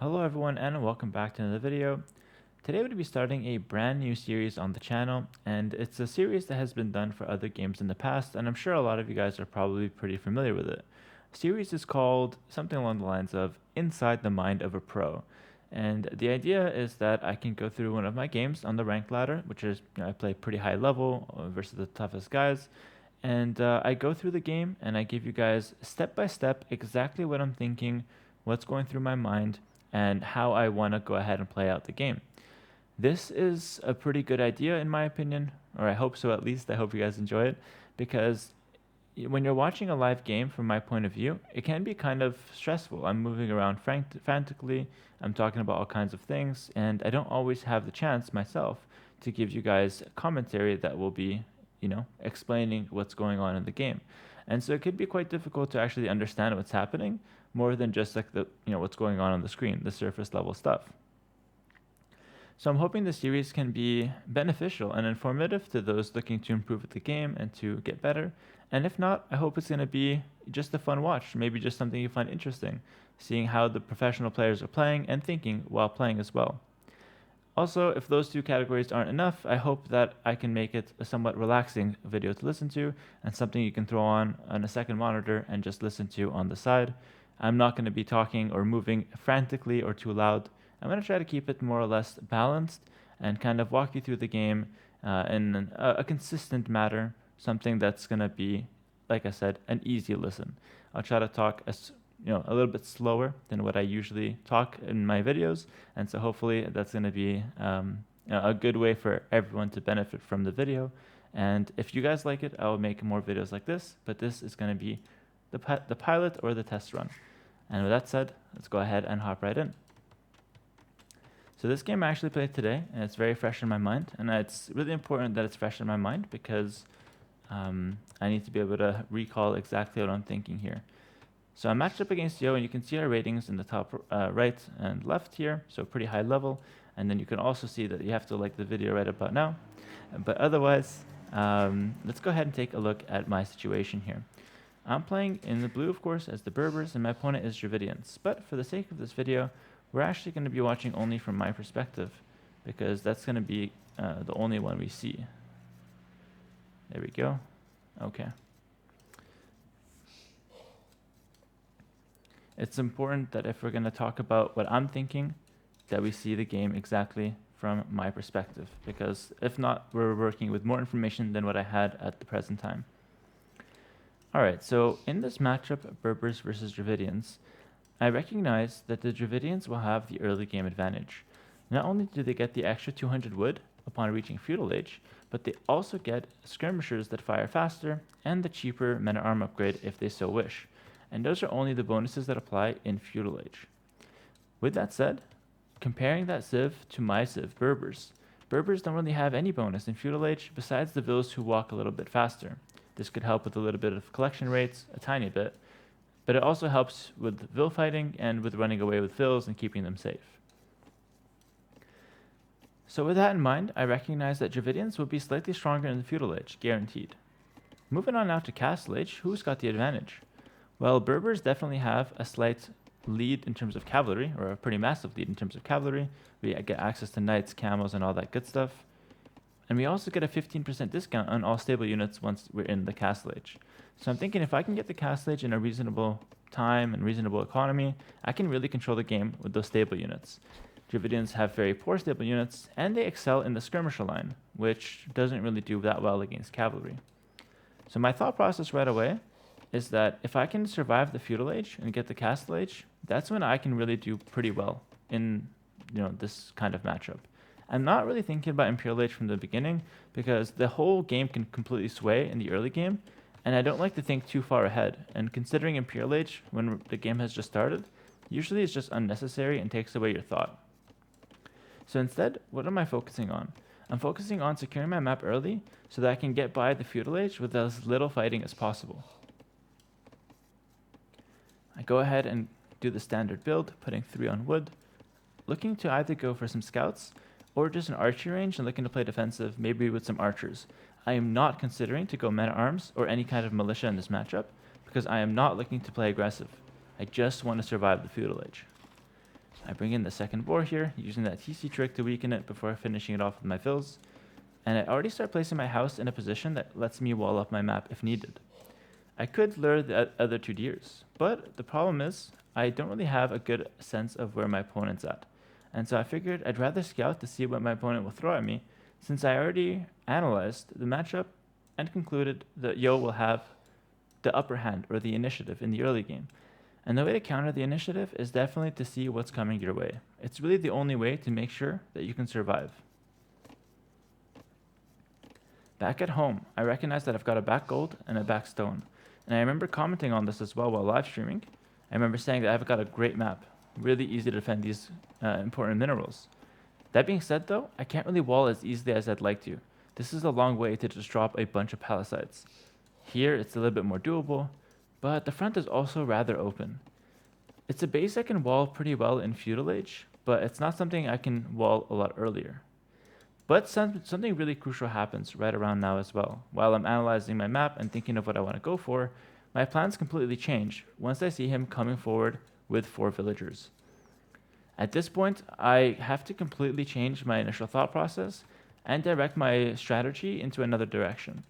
Hello everyone and welcome back to another video. Today we're going to be starting a brand new series on the channel, and it's a series that has been done for other games in the past, and I'm sure a lot of you guys are probably pretty familiar with it. The series is called something along the lines of Inside the Mind of a Pro. And the idea is that I can go through one of my games on the rank ladder, which is, I play pretty high level versus the toughest guys. And I go through the game and I give you guys step by step exactly what I'm thinking, what's going through my mind, and how I want to go ahead and play out the game. This is a pretty good idea in my opinion, or I hope so at least. I hope you guys enjoy it, because when you're watching a live game from my point of view, it can be kind of stressful. I'm moving around frantically, I'm talking about all kinds of things, and I don't always have the chance myself to give you guys commentary that will be, explaining what's going on in the game. And so it could be quite difficult to actually understand what's happening more than just like what's going on the screen, the surface level stuff. So I'm hoping the series can be beneficial and informative to those looking to improve at the game and to get better. And if not, I hope it's going to be just a fun watch, maybe just something you find interesting, seeing how the professional players are playing and thinking while playing as well. Also, if those two categories aren't enough, I hope that I can make it a somewhat relaxing video to listen to and something you can throw on a second monitor and just listen to on the side. I'm not going to be talking or moving frantically or too loud. I'm going to try to keep it more or less balanced and kind of walk you through the game in a consistent manner, something that's going to be, like I said, an easy listen. I'll try to talk a little bit slower than what I usually talk in my videos, and so hopefully that's going to be a good way for everyone to benefit from the video. And if you guys like it, I'll make more videos like this, but this is going to be the pilot or the test run. And with that said, let's go ahead and hop right in. So this game I actually played today, and it's very fresh in my mind, and it's really important that it's fresh in my mind because I need to be able to recall exactly what I'm thinking here. So I'm matched up against Yo, and you can see our ratings in the top right and left here, so pretty high level. And then you can also see that you have to like the video right about now. But otherwise, let's go ahead and take a look at my situation here. I'm playing in the blue, of course, as the Berbers, and my opponent is Dravidians. But for the sake of this video, we're actually going to be watching only from my perspective, because that's going to be the only one we see. There we go. Okay. It's important that if we're going to talk about what I'm thinking, that we see the game exactly from my perspective, because if not, we're working with more information than what I had at the present time. Alright, so in this matchup, Berbers versus Dravidians, I recognize that the Dravidians will have the early game advantage. Not only do they get the extra 200 wood upon reaching Feudal Age, but they also get skirmishers that fire faster and the cheaper men-at-arm upgrade if they so wish. And those are only the bonuses that apply in Feudal Age. With that said, comparing that civ to my civ, Berbers don't really have any bonus in Feudal Age besides the vills who walk a little bit faster. This could help with a little bit of collection rates, a tiny bit, but it also helps with vill fighting and with running away with vills and keeping them safe. So with that in mind, I recognize that Dravidians will be slightly stronger in the Feudal Age, guaranteed. Moving on now to Castle Age, who's got the advantage? Well, Berbers definitely have a slight lead in terms of cavalry, or a pretty massive lead in terms of cavalry. We get access to knights, camels, and all that good stuff. And we also get a 15% discount on all stable units once we're in the Castle Age. So I'm thinking if I can get the Castle Age in a reasonable time and reasonable economy, I can really control the game with those stable units. Dravidians have very poor stable units, and they excel in the skirmisher line, which doesn't really do that well against cavalry. So my thought process right away is that if I can survive the Feudal Age and get the Castle Age, that's when I can really do pretty well in this kind of matchup. I'm not really thinking about Imperial Age from the beginning, because the whole game can completely sway in the early game, and I don't like to think too far ahead. And considering Imperial Age when the game has just started, usually it's just unnecessary and takes away your thought. So instead, what am I focusing on? I'm focusing on securing my map early so that I can get by the Feudal Age with as little fighting as possible. I go ahead and do the standard build, putting 3 on wood, looking to either go for some scouts or just an archery range and looking to play defensive, maybe with some archers. I am not considering to go men-at-arms or any kind of militia in this matchup, because I am not looking to play aggressive. I just want to survive the Feudal Age. I bring in the second boar here, using that TC trick to weaken it before finishing it off with my fills. And I already start placing my house in a position that lets me wall up my map if needed. I could lure the other two deers, but the problem is I don't really have a good sense of where my opponent's at. And so I figured I'd rather scout to see what my opponent will throw at me, since I already analyzed the matchup and concluded that Yo will have the upper hand or the initiative in the early game. And the way to counter the initiative is definitely to see what's coming your way. It's really the only way to make sure that you can survive. Back at home, I recognize that I've got a back gold and a back stone. And I remember commenting on this as well while live streaming. I remember saying that I've got a great map, really easy to defend these important minerals. That being said though, I can't really wall as easily as I'd like to. This is a long way to just drop a bunch of pallasites. Here it's a little bit more doable, but the front is also rather open. It's a base I can wall pretty well in Feudal Age, but it's not something I can wall a lot earlier. But something really crucial happens right around now as well. While I'm analyzing my map and thinking of what I want to go for, my plans completely change once I see him coming forward with 4 villagers. At this point, I have to completely change my initial thought process and direct my strategy into another direction.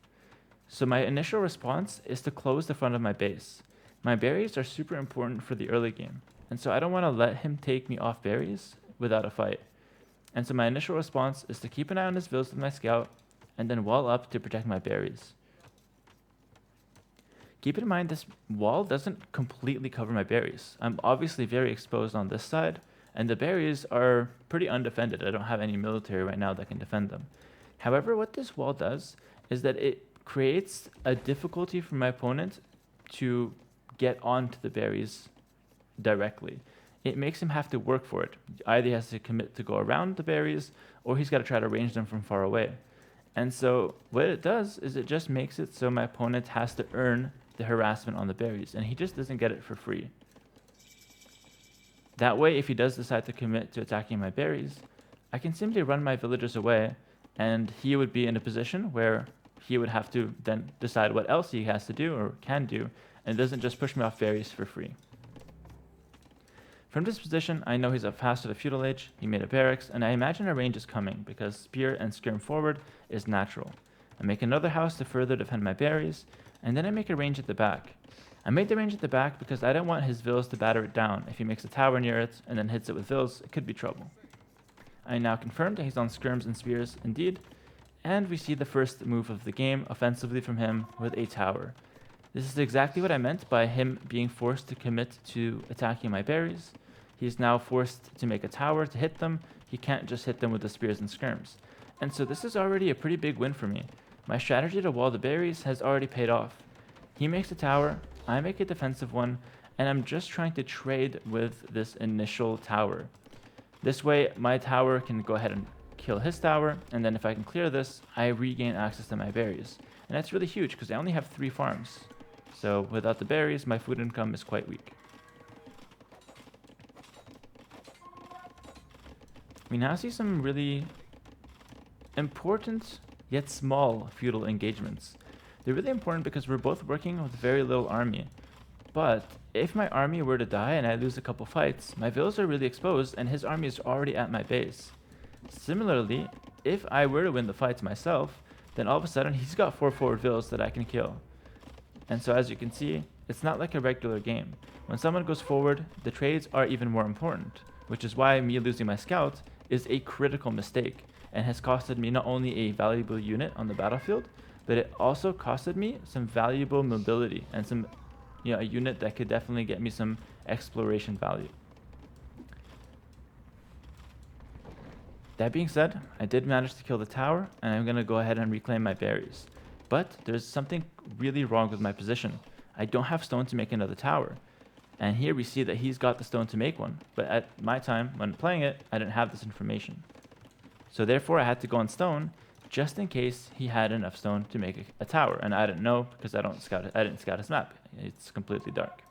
So my initial response is to close the front of my base. My berries are super important for the early game, and so I don't want to let him take me off berries without a fight. And so my initial response is to keep an eye on his vills with my scout, and then wall up to protect my berries. Keep in mind this wall doesn't completely cover my berries. I'm obviously very exposed on this side, and the berries are pretty undefended. I don't have any military right now that can defend them. However, what this wall does is that it creates a difficulty for my opponent to get onto the berries directly. It makes him have to work for it. Either he has to commit to go around the berries, or he's got to try to range them from far away. And so what it does is it just makes it so my opponent has to earn the harassment on the berries, and he just doesn't get it for free. That way, if he does decide to commit to attacking my berries, I can simply run my villagers away, and he would be in a position where he would have to then decide what else he has to do or can do, and it doesn't just push me off berries for free. From this position, I know he's up fast to the Feudal Age, he made a barracks, and I imagine a range is coming because spear and skirm forward is natural. I make another house to further defend my berries, and then I make a range at the back. I made the range at the back because I don't want his vills to batter it down. If he makes a tower near it and then hits it with vills, it could be trouble. I now confirmed that he's on skirms and spears indeed, and we see the first move of the game offensively from him with a tower. This is exactly what I meant by him being forced to commit to attacking my berries. He's now forced to make a tower to hit them. He can't just hit them with the spears and skirms. And so this is already a pretty big win for me. My strategy to wall the berries has already paid off. He makes a tower, I make a defensive one, and I'm just trying to trade with this initial tower. This way, my tower can go ahead and kill his tower, and then if I can clear this, I regain access to my berries. And that's really huge because I only have 3 farms. So without the berries, my food income is quite weak. We now see some really important yet small feudal engagements. They're really important because we're both working with very little army. But if my army were to die and I lose a couple fights, my villas are really exposed and his army is already at my base. Similarly, if I were to win the fights myself, then all of a sudden he's got 4 forward villas that I can kill. And so as you can see, it's not like a regular game. When someone goes forward, the trades are even more important, which is why me losing my scout is a critical mistake and has costed me not only a valuable unit on the battlefield, but it also costed me some valuable mobility and some, a unit that could definitely get me some exploration value. That being said, I did manage to kill the tower, and I'm going to go ahead and reclaim my berries. But there's something really wrong with my position. I don't have stone to make another tower. And here we see that he's got the stone to make one, but at my time, when playing it, I didn't have this information. So therefore I had to go on stone, just in case he had enough stone to make a tower, and I didn't know because I didn't scout his map. It's completely dark.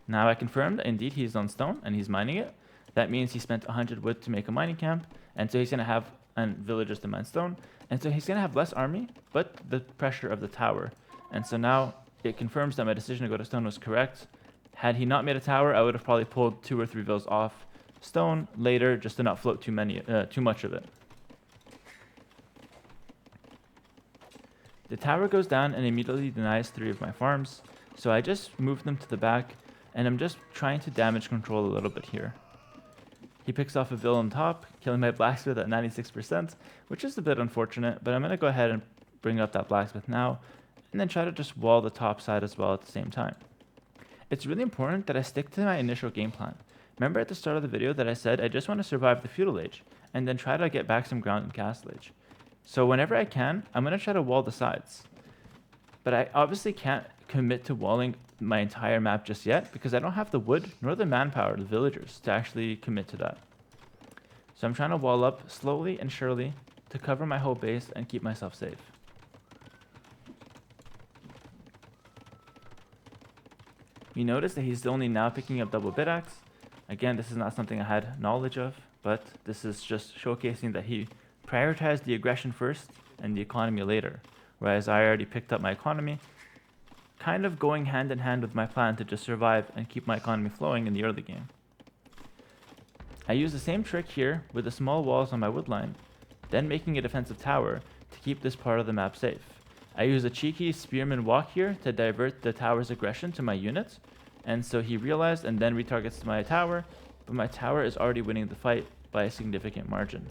Now I confirmed that indeed he's on stone and he's mining it. That means he spent 100 wood to make a mining camp, and so he's going to have villagers to mine stone, and so he's going to have less army, but the pressure of the tower. And so now it confirms that my decision to go to stone was correct. Had he not made a tower, I would have probably pulled 2 or 3 villas off stone later just to not float too much of it. The tower goes down and immediately denies 3 of my farms, so I just move them to the back, and I'm just trying to damage control a little bit here. He picks off a villain on top, killing my blacksmith at 96%, which is a bit unfortunate, but I'm going to go ahead and bring up that blacksmith now, and then try to just wall the top side as well at the same time. It's really important that I stick to my initial game plan. Remember at the start of the video that I said I just want to survive the Feudal Age, and then try to get back some ground in Castle Age. So whenever I can, I'm going to try to wall the sides. But I obviously can't commit to walling my entire map just yet, because I don't have the wood nor the manpower, the villagers, to actually commit to that. So I'm trying to wall up slowly and surely to cover my whole base and keep myself safe. You notice that he's only now picking up double bit axe. Again, this is not something I had knowledge of, but this is just showcasing that he prioritized the aggression first and the economy later, whereas I already picked up my economy, kind of going hand in hand with my plan to just survive and keep my economy flowing in the early game. I use the same trick here with the small walls on my wood line, then making a defensive tower to keep this part of the map safe. I use a cheeky spearman walk here to divert the tower's aggression to my unit, and so he realized and then retargets my tower, but my tower is already winning the fight by a significant margin.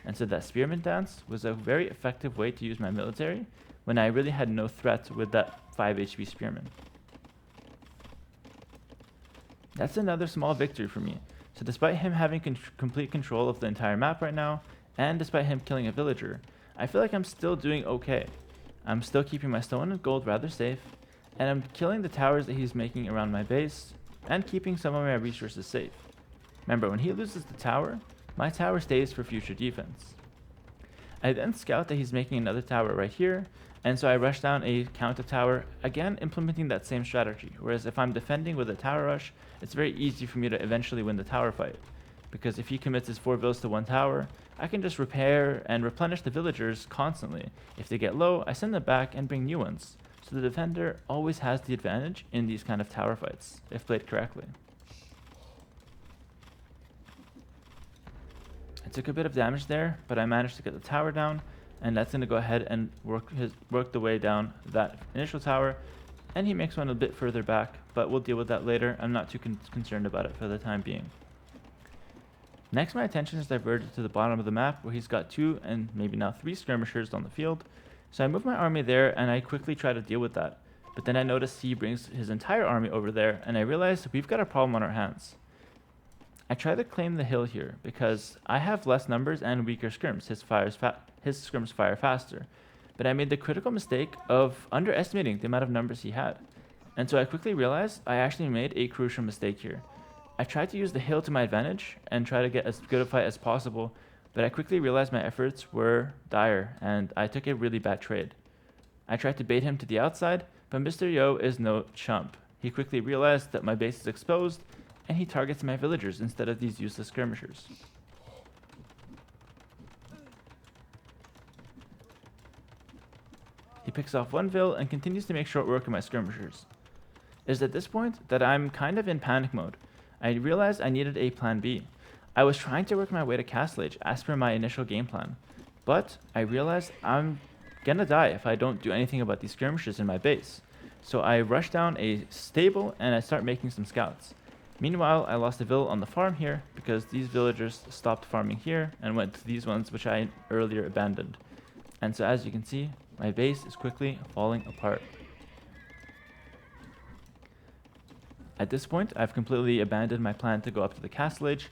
And so that spearman dance was a very effective way to use my military when I really had no threat with that 5 HP spearman. That's another small victory for me. So despite him having complete control of the entire map right now, and despite him killing a villager, I feel like I'm still doing okay. I'm still keeping my stone and gold rather safe, and I'm killing the towers that he's making around my base, and keeping some of my resources safe. Remember, when he loses the tower, my tower stays for future defense. I then scout that he's making another tower right here, and so I rush down a counter tower, again implementing that same strategy, whereas if I'm defending with a tower rush, it's very easy for me to eventually win the tower fight, because if he commits his 4 villas to 1 tower, I can just repair and replenish the villagers constantly. If they get low, I send them back and bring new ones, so the defender always has the advantage in these kind of tower fights, if played correctly. I took a bit of damage there, but I managed to get the tower down, and that's going to go ahead and work the way down that initial tower, and he makes one a bit further back, but we'll deal with that later. I'm not too concerned about it for the time being. Next, my attention is diverted to the bottom of the map, where he's got 2 and maybe now 3 skirmishers on the field. So I move my army there, and I quickly try to deal with that. But then I notice he brings his entire army over there, and I realize we've got a problem on our hands. I try to claim the hill here, because I have less numbers and weaker skirms. His skirms fire faster. But I made the critical mistake of underestimating the amount of numbers he had. And so I quickly realized I actually made a crucial mistake here. I tried to use the hill to my advantage and try to get as good a fight as possible, but I quickly realized my efforts were dire, and I took a really bad trade. I tried to bait him to the outside, but Mr. Yo is no chump. He quickly realized that my base is exposed, and he targets my villagers instead of these useless skirmishers. He picks off 1 vill and continues to make short work of my skirmishers. It is at this point that I'm kind of in panic mode. I realized I needed a plan B. I was trying to work my way to Castle Age as per my initial game plan, but I realized I'm gonna die if I don't do anything about these skirmishers in my base. So I rush down a stable and I start making some scouts. Meanwhile, I lost a vill on the farm here because these villagers stopped farming here and went to these ones which I earlier abandoned. And so as you can see, my base is quickly falling apart. At this point, I've completely abandoned my plan to go up to the Castle Age,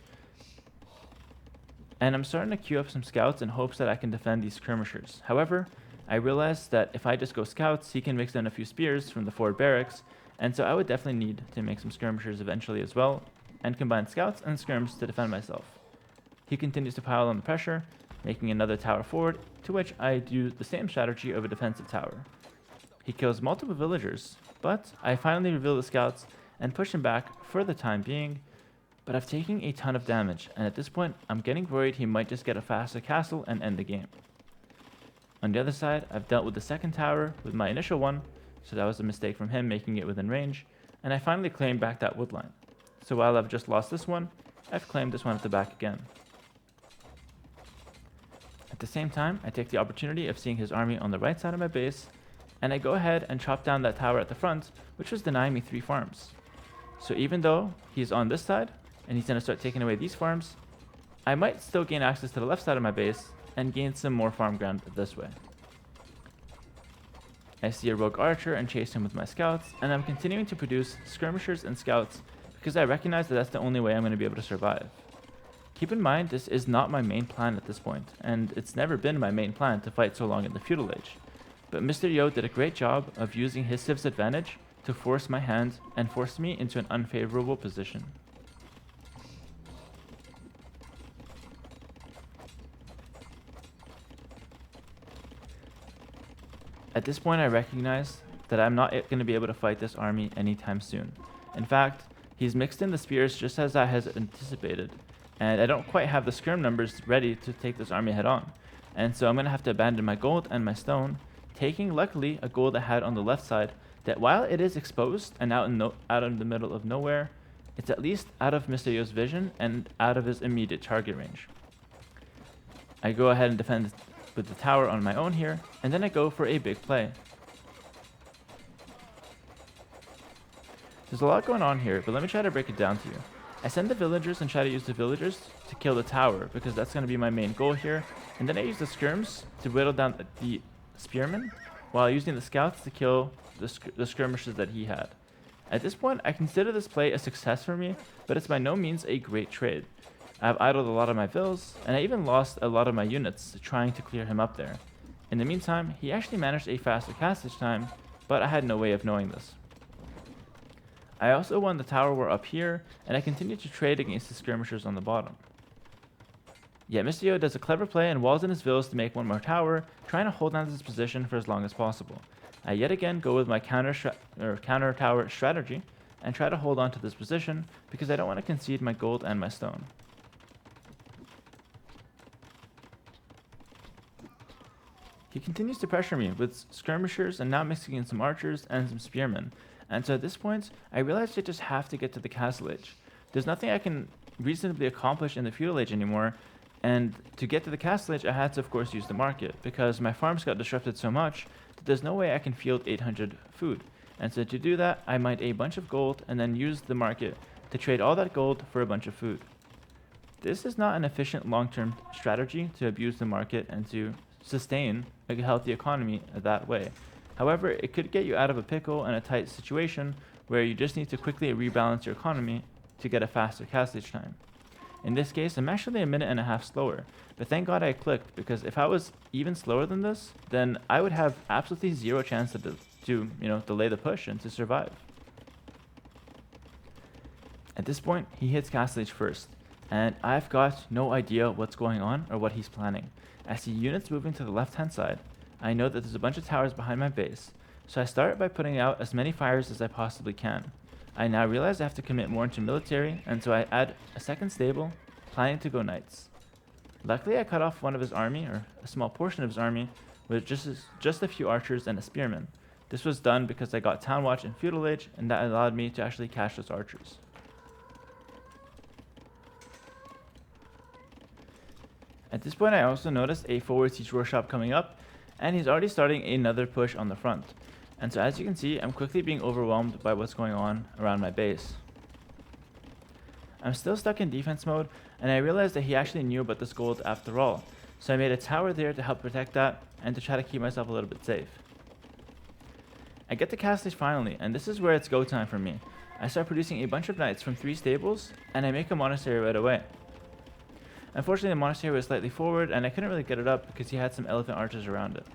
and I'm starting to queue up some scouts in hopes that I can defend these skirmishers. However, I realized that if I just go scouts, he can mix in a few spears from the forward barracks, and so I would definitely need to make some skirmishers eventually as well, and combine scouts and skirms to defend myself. He continues to pile on the pressure, making another tower forward, to which I do the same strategy of a defensive tower. He kills multiple villagers, but I finally reveal the scouts and push him back for the time being, but I've taken a ton of damage, and at this point, I'm getting worried he might just get a faster castle and end the game. On the other side, I've dealt with the second tower with my initial one, so that was a mistake from him making it within range, and I finally claimed back that wood line. So while I've just lost this one, I've claimed this one at the back again. At the same time, I take the opportunity of seeing his army on the right side of my base, and I go ahead and chop down that tower at the front, which was denying me 3 farms. So even though he's on this side, and he's going to start taking away these farms, I might still gain access to the left side of my base, and gain some more farm ground this way. I see a rogue archer and chase him with my scouts, and I'm continuing to produce skirmishers and scouts because I recognize that that's the only way I'm going to be able to survive. Keep in mind, this is not my main plan at this point, and it's never been my main plan to fight so long in the Feudal Age. But Mr. Yo did a great job of using his civ's advantage to force my hand and force me into an unfavorable position. At this point, I recognize that I'm not going to be able to fight this army anytime soon. In fact, he's mixed in the spears just as I had anticipated, and I don't quite have the skirm numbers ready to take this army head on. And so I'm going to have to abandon my gold and my stone, taking luckily a gold I had on the left side that while it is exposed and out in the middle of nowhere, it's at least out of Mr. Yo's vision and out of his immediate target range. I go ahead and defend with the tower on my own here, and then I go for a big play. There's a lot going on here, but let me try to break it down to you. I send the villagers and try to use the villagers to kill the tower, because that's going to be my main goal here, and then I use the skirms to whittle down the spearmen, while using the scouts to kill the skirmishers that he had. At this point, I consider this play a success for me, but it's by no means a great trade. I've idled a lot of my vills, and I even lost a lot of my units trying to clear him up there. In the meantime, he actually managed a faster castage time, but I had no way of knowing this. I also won the tower war up here, and I continued to trade against the skirmishers on the bottom. Yet Mr. Yo does a clever play and walls in his villas to make one more tower, trying to hold on to this position for as long as possible. I yet again go with my counter tower strategy, and try to hold on to this position, because I don't want to concede my gold and my stone. He continues to pressure me with skirmishers and now mixing in some archers and some spearmen. And so at this point, I realized I just have to get to the Castle Age. There's nothing I can reasonably accomplish in the Feudal Age anymore, and to get to the Castle Age, I had to of course use the market, because my farms got disrupted so much that there's no way I can field 800 food. And so to do that, I mined a bunch of gold and then used the market to trade all that gold for a bunch of food. This is not an efficient long-term strategy to abuse the market and to sustain a healthy economy that way. However, it could get you out of a pickle and a tight situation where you just need to quickly rebalance your economy to get a faster castage time. In this case, I'm actually a minute and a half slower, but thank God I clicked, because if I was even slower than this, then I would have absolutely zero chance to delay the push and to survive. At this point, he hits Castle Age first, and I've got no idea what's going on or what he's planning. I see units moving to the left-hand side. I know that there's a bunch of towers behind my base, so I start by putting out as many fires as I possibly can. I now realize I have to commit more into military, and so I add a second stable, planning to go knights. Luckily, I cut off one of his army, or a small portion of his army, with just a few archers and a spearman. This was done because I got Town Watch in Feudal Age, and that allowed me to actually catch those archers. At this point, I also noticed a forward siege workshop coming up, and he's already starting another push on the front. And so as you can see, I'm quickly being overwhelmed by what's going on around my base. I'm still stuck in defense mode, and I realized that he actually knew about this gold after all. So I made a tower there to help protect that, and to try to keep myself a little bit safe. I get to Castle Age finally, and this is where it's go time for me. I start producing a bunch of knights from 3 stables, and I make a monastery right away. Unfortunately, the monastery was slightly forward, and I couldn't really get it up because he had some elephant archers around it.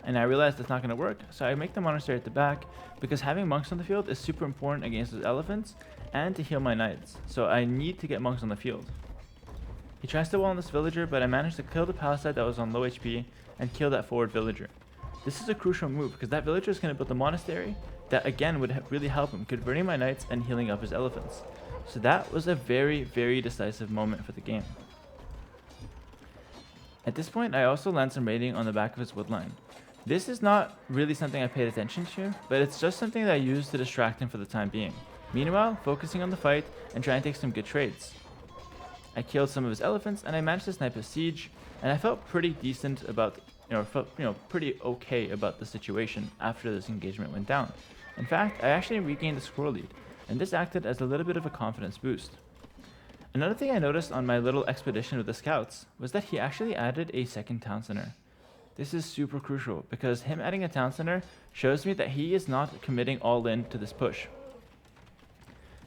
And I realized it's not going to work, so I make the monastery at the back, because having monks on the field is super important against those elephants, and to heal my knights, so I need to get monks on the field. He tries to wall on this villager, but I managed to kill the palisade that was on low HP, and kill that forward villager. This is a crucial move, because that villager is going to build a monastery that again would really help him, converting my knights and healing up his elephants. So that was a very, very decisive moment for the game. At this point, I also land some raiding on the back of his woodline. This is not really something I paid attention to, but it's just something that I used to distract him for the time being. Meanwhile, focusing on the fight and trying to take some good trades. I killed some of his elephants and I managed to snipe his siege, and I felt pretty decent about, pretty okay about the situation after this engagement went down. In fact, I actually regained the score lead, and this acted as a little bit of a confidence boost. Another thing I noticed on my little expedition with the scouts was that he actually added a second town center. This is super crucial because him adding a town center shows me that he is not committing all in to this push.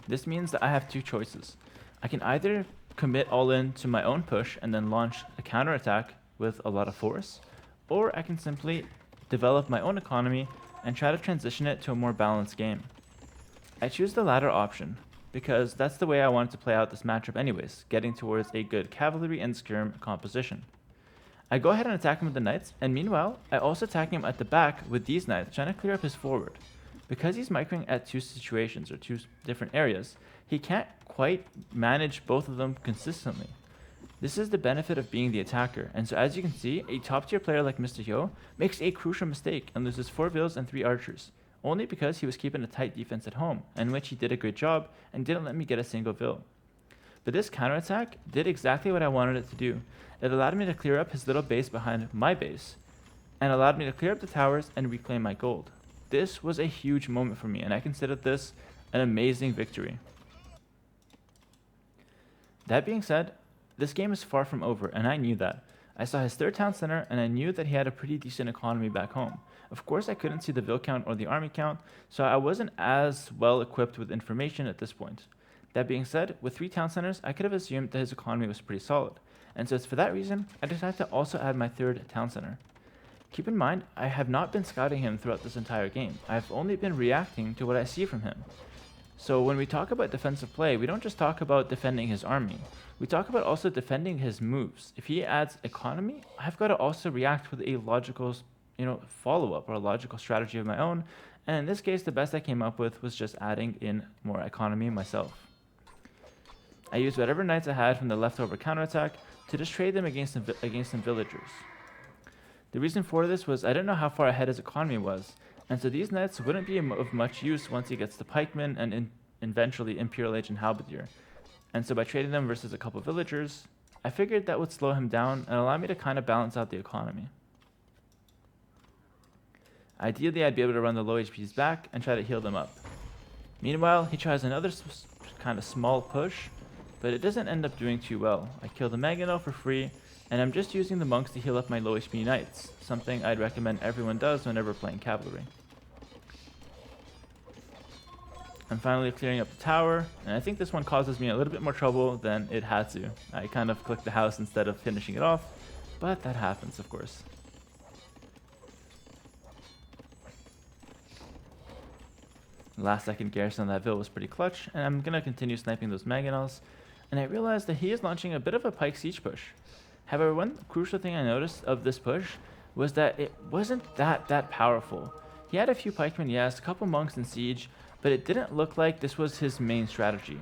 This means that I have two choices. I can either commit all in to my own push and then launch a counterattack with a lot of force, or I can simply develop my own economy and try to transition it to a more balanced game. I choose the latter option because that's the way I wanted to play out this matchup anyways, getting towards a good cavalry and skirm composition. I go ahead and attack him with the knights, and meanwhile, I also attack him at the back with these knights, trying to clear up his forward. Because he's microing at two situations or two different areas, he can't quite manage both of them consistently. This is the benefit of being the attacker, and so as you can see, a top tier player like Mr. Yo makes a crucial mistake and loses 4 vills and 3 archers, only because he was keeping a tight defense at home, in which he did a good job and didn't let me get a single vill. But this counterattack did exactly what I wanted it to do. It allowed me to clear up his little base behind my base, and allowed me to clear up the towers and reclaim my gold. This was a huge moment for me, and I considered this an amazing victory. That being said, this game is far from over, and I knew that. I saw his third town center, and I knew that he had a pretty decent economy back home. Of course, I couldn't see the vill count or the army count, so I wasn't as well equipped with information at this point. That being said, with 3 town centers, I could have assumed that his economy was pretty solid, and so it's for that reason I decided to also add my 3rd town center. Keep in mind, I have not been scouting him throughout this entire game. I've only been reacting to what I see from him. So when we talk about defensive play, we don't just talk about defending his army. We talk about also defending his moves. If he adds economy, I've got to also react with a logical, follow-up or a logical strategy of my own. And in this case, the best I came up with was just adding in more economy myself. I used whatever knights I had from the leftover counterattack to just trade them against some villagers. The reason for this was I didn't know how far ahead his economy was, and so these knights wouldn't be of much use once he gets to pikemen and eventually imperial age and halberdier. And so by trading them versus a couple villagers, I figured that would slow him down and allow me to kind of balance out the economy. Ideally, I'd be able to run the low HPs back and try to heal them up. Meanwhile, he tries another kind of small push, but it doesn't end up doing too well. I kill the Mangonel for free, and I'm just using the monks to heal up my low HP knights, something I'd recommend everyone does whenever playing cavalry. I'm finally clearing up the tower, and I think this one causes me a little bit more trouble than it had to. I kind of clicked the house instead of finishing it off, but that happens, of course. Last second garrison on that vill was pretty clutch, and I'm going to continue sniping those Mangonels, and I realized that he is launching a bit of a pike siege push. However, one crucial thing I noticed of this push was that it wasn't that powerful. He had a few pikemen, yes, a couple monks in siege, but it didn't look like this was his main strategy.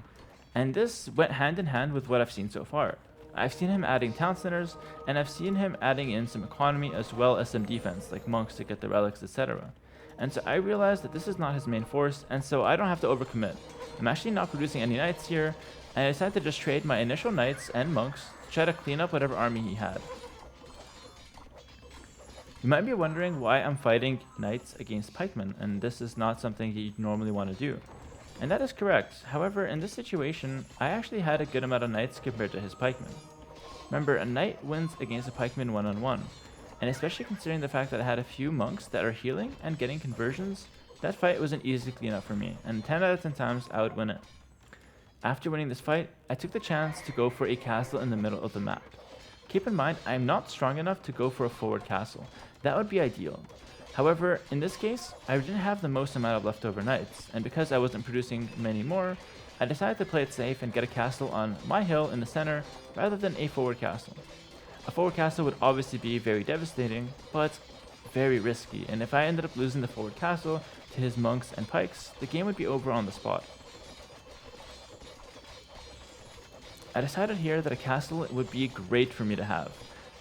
And this went hand in hand with what I've seen so far. I've seen him adding town centers, and I've seen him adding in some economy as well as some defense, like monks to get the relics, etc. And so I realized that this is not his main force, and so I don't have to overcommit. I'm actually not producing any knights here, and I decided to just trade my initial knights and monks to try to clean up whatever army he had. You might be wondering why I'm fighting knights against pikemen, and this is not something you'd normally want to do. And that is correct. However, in this situation, I actually had a good amount of knights compared to his pikemen. Remember, a knight wins against a pikeman one-on-one, and especially considering the fact that I had a few monks that are healing and getting conversions, that fight was an easy cleanup for me, and 10 out of 10 times I would win it. After winning this fight, I took the chance to go for a castle in the middle of the map. Keep in mind, I am not strong enough to go for a forward castle. That would be ideal. However, in this case, I didn't have the most amount of leftover knights, and because I wasn't producing many more, I decided to play it safe and get a castle on my hill in the center rather than a forward castle. A forward castle would obviously be very devastating, but very risky, and if I ended up losing the forward castle to his monks and pikes, the game would be over on the spot. I decided here that a castle would be great for me to have.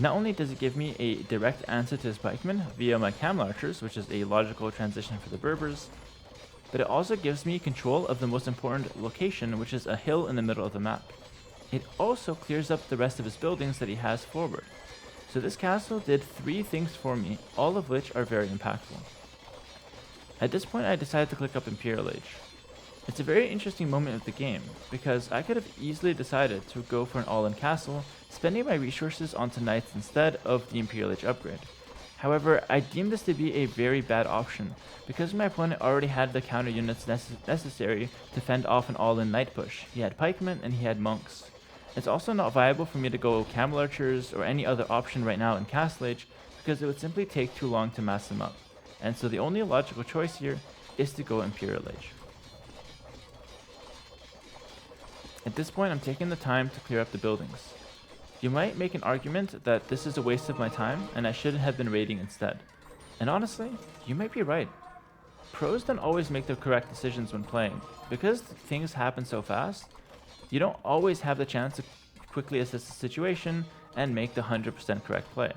Not only does it give me a direct answer to his pikemen via my camel archers, which is a logical transition for the Berbers, but it also gives me control of the most important location, which is a hill in the middle of the map. It also clears up the rest of his buildings that he has forward. So this castle did 3 things for me, all of which are very impactful. At this point I decided to click up Imperial Age. It's a very interesting moment of the game, because I could have easily decided to go for an all-in castle, spending my resources onto knights instead of the Imperial Age upgrade. However, I deemed this to be a very bad option, because my opponent already had the counter units necessary to fend off an all-in knight push. He had pikemen and he had monks. It's also not viable for me to go camel archers or any other option right now in Castle Age, because it would simply take too long to mass them up. And so the only logical choice here is to go Imperial Age. At this point I'm taking the time to clear up the buildings. You might make an argument that this is a waste of my time and I shouldn't have been raiding instead. And honestly, you might be right. Pros don't always make the correct decisions when playing. Because things happen so fast, you don't always have the chance to quickly assess the situation and make the 100% correct play.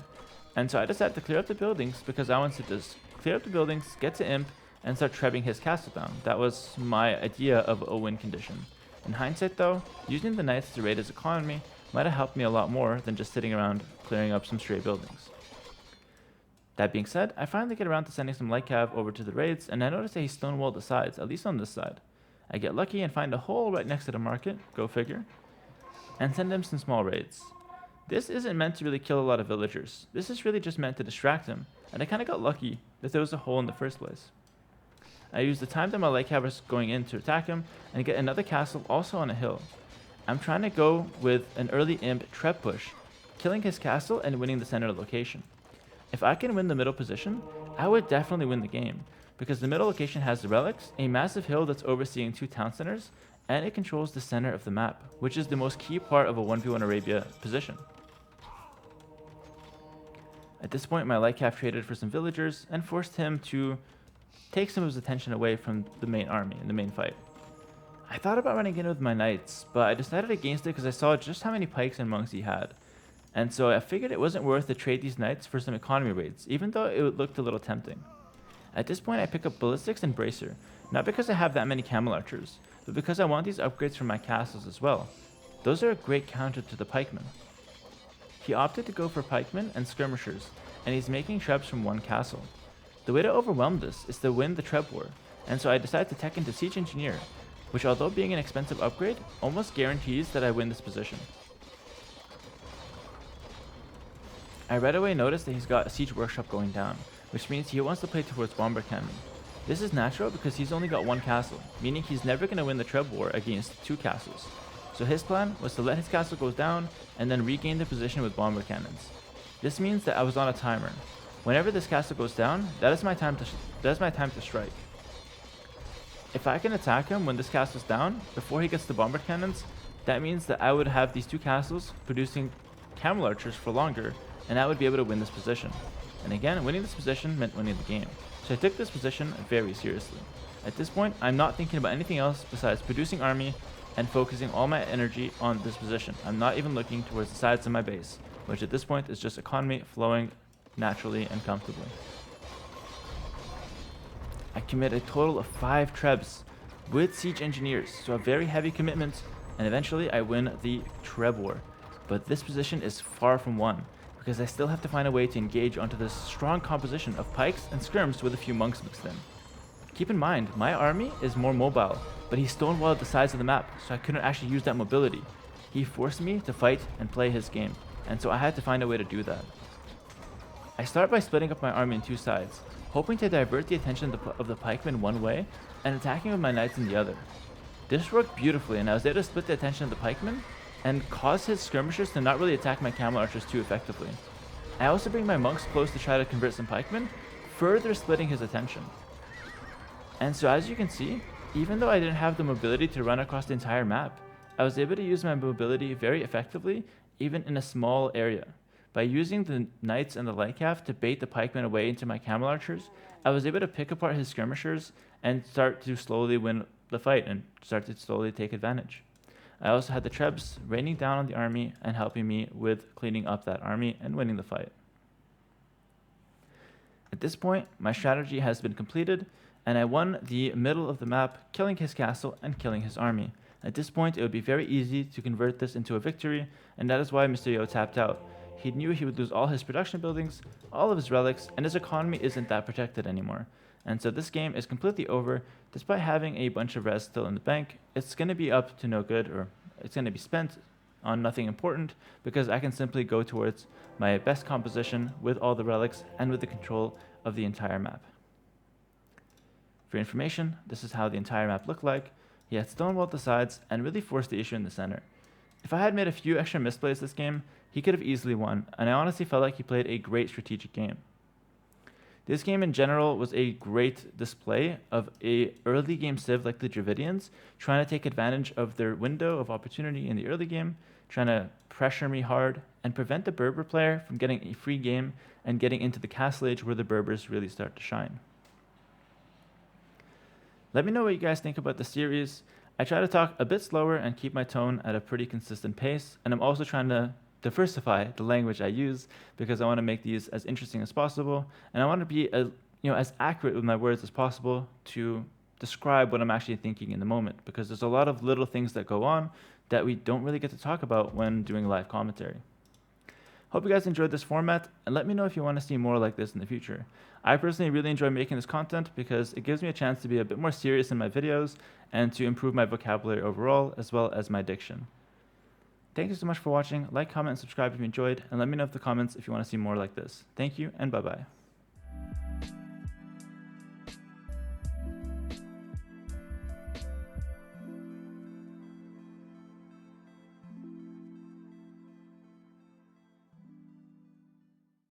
And so I decided to clear up the buildings because I wanted to just clear up the buildings, get to Imp, and start trebbing his castle down. That was my idea of a win condition. In hindsight though, using the knights to raid his economy might have helped me a lot more than just sitting around clearing up some stray buildings. That being said, I finally get around to sending some light cav over to the raids, and I notice that he stonewalled the sides, at least on this side. I get lucky and find a hole right next to the market, go figure, and send him some small raids. This isn't meant to really kill a lot of villagers, this is really just meant to distract him, and I kinda got lucky that there was a hole in the first place. I use the time that my light cav is going in to attack him and get another castle also on a hill. I'm trying to go with an early imp treb push, killing his castle and winning the center location. If I can win the middle position, I would definitely win the game, because the middle location has the relics, a massive hill that's overseeing 2 town centers, and it controls the center of the map, which is the most key part of a 1v1 Arabia position. At this point my light cav traded for some villagers and forced him to take some of his attention away from the main army in the main fight. I thought about running in with my knights, but I decided against it because I saw just how many pikes and monks he had. And so I figured it wasn't worth to trade these knights for some economy raids, even though it looked a little tempting. At this point I pick up ballistics and bracer, not because I have that many camel archers, but because I want these upgrades for my castles as well. Those are a great counter to the pikemen. He opted to go for pikemen and skirmishers, and he's making trebs from 1 castle. The way to overwhelm this is to win the treb war, and so I decided to tech into Siege Engineer, which although being an expensive upgrade, almost guarantees that I win this position. I right away noticed that he's got a Siege Workshop going down, which means he wants to play towards Bomber Cannon. This is natural because he's only got 1 castle, meaning he's never going to win the treb war against 2 castles. So his plan was to let his castle go down and then regain the position with Bomber Cannons. This means that I was on a timer. Whenever this castle goes down, that is my time to strike. If I can attack him when this castle's down, before he gets the Bomber Cannons, that means that I would have these 2 castles producing camel archers for longer, and I would be able to win this position. And again, winning this position meant winning the game. So I took this position very seriously. At this point, I'm not thinking about anything else besides producing army and focusing all my energy on this position. I'm not even looking towards the sides of my base, which at this point is just economy flowing naturally and comfortably. I commit a total of 5 trebs with Siege Engineers, so a very heavy commitment, and eventually I win the treb war. But this position is far from won, because I still have to find a way to engage onto this strong composition of pikes and skirms with a few monks mixed in. Keep in mind, my army is more mobile, but he stonewalled the sides of the map, so I couldn't actually use that mobility. He forced me to fight and play his game, and so I had to find a way to do that. I start by splitting up my army in 2 sides, hoping to divert the attention of the pikemen one way and attacking with my knights in the other. This worked beautifully, and I was able to split the attention of the pikemen and cause his skirmishers to not really attack my camel archers too effectively. I also bring my monks close to try to convert some pikemen, further splitting his attention. And so as you can see, even though I didn't have the mobility to run across the entire map, I was able to use my mobility very effectively, even in a small area. By using the knights and the light cav to bait the pikemen away into my camel archers, I was able to pick apart his skirmishers and start to slowly win the fight and start to slowly take advantage. I also had the trebs raining down on the army and helping me with cleaning up that army and winning the fight. At this point, my strategy has been completed, and I won the middle of the map, killing his castle and killing his army. At this point, it would be very easy to convert this into a victory, and that is why Mr. Yo tapped out. He knew he would lose all his production buildings, all of his relics, and his economy isn't that protected anymore. And so this game is completely over. Despite having a bunch of res still in the bank, it's going to be up to no good, or it's going to be spent on nothing important, because I can simply go towards my best composition with all the relics and with the control of the entire map. For information, this is how the entire map looked like. He had stonewalled the sides and really forced the issue in the center. If I had made a few extra misplays this game, he could have easily won, and I honestly felt like he played a great strategic game. This game in general was a great display of a early game civ like the Dravidians, trying to take advantage of their window of opportunity in the early game, trying to pressure me hard and prevent the Berber player from getting a free game and getting into the castle age where the Berbers really start to shine. Let me know what you guys think about the series. I try to talk a bit slower and keep my tone at a pretty consistent pace, and I'm also trying to diversify the language I use because I want to make these as interesting as possible, and I want to be as accurate with my words as possible to describe what I'm actually thinking in the moment, because there's a lot of little things that go on that we don't really get to talk about when doing live commentary. Hope you guys enjoyed this format, and let me know if you want to see more like this in the future. I personally really enjoy making this content because it gives me a chance to be a bit more serious in my videos and to improve my vocabulary overall, as well as my diction. Thank you so much for watching. Like, comment, and subscribe if you enjoyed, and let me know in the comments if you want to see more like this. Thank you, and bye-bye.